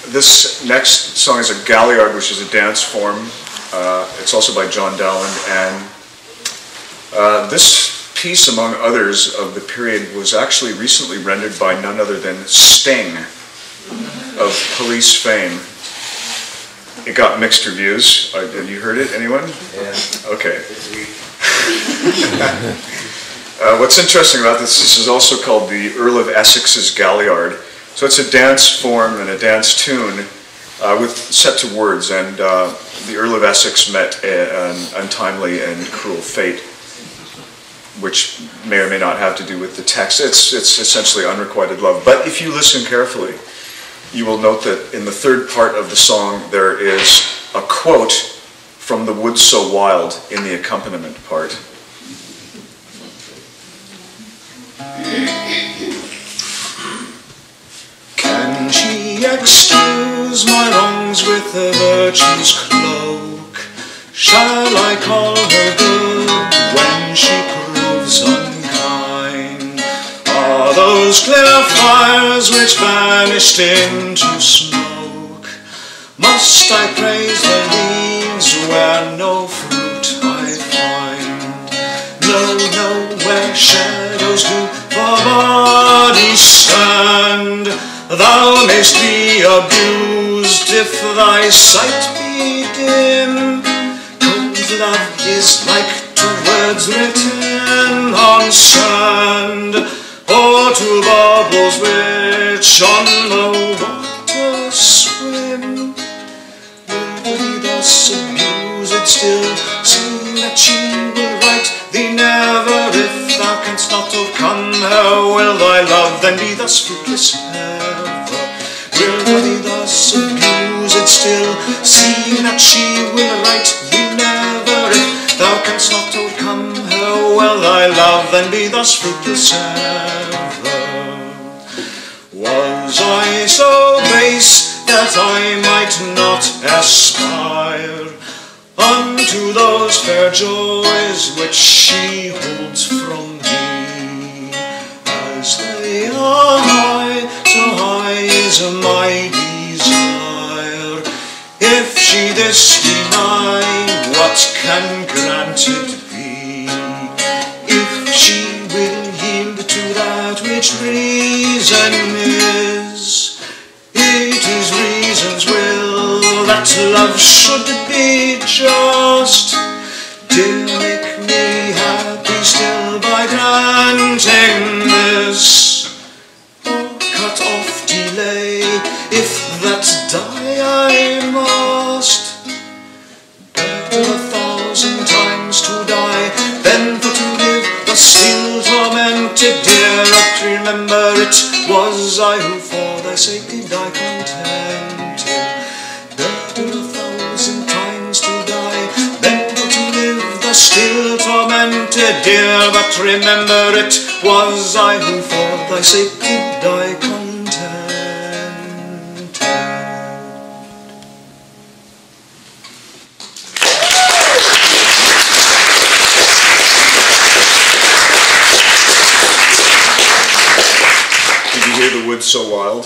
This next song is a Galliard, which is a dance form. It's also by John Dowland, and this piece, among others of the period, was actually recently rendered by none other than Sting of Police fame. It got mixed reviews. Have you heard it, anyone? Yeah. Okay. What's interesting about this is also called the Earl of Essex's Galliard. So it's a dance form and a dance tune with set to words, and the Earl of Essex met an untimely and cruel fate, which may or may not have to do with the text. It's essentially unrequited love. But if you listen carefully, you will note that in the third part of the song there is a quote from The Wood So Wild in the accompaniment part. Can she excuse my wrongs with a virtue's cloak? Shall I call her good when she proves unkind? Are those clear fires which vanished into smoke? Must I praise the leaves where no fruit I find? No, where shadows do for bodies stand. Thou mayst be abused if thy sight be dim. Cold love is like to words written on sand, or to bubbles which on the water swim. Will thee thus abuse it still, see that she will write thee never if thou canst not overcome her? Will thy love then be thus fruitless ever? Will thee thus abuse it still, see that she will write thee never if thou canst not overcome her? Will thy love then be thus fruitless ever? Was I so base that I might not aspire unto those fair joys which she holds from me? As they are high, so high is my desire. If she this deny, what can granted be? If she will yield to that which reason is, it is reason's will that love should be just. Dear, make me happy still by granting this, or cut off delay if that die I must. Better 1,000 times to die than for to live thus still tormented. Dear, but remember it was I who for thy sake did die contented. Better 1,000 times to die than for to live thus still tormented. Dear, but remember it was I who for thy sake did die contented. Did you hear The Wood So Wild?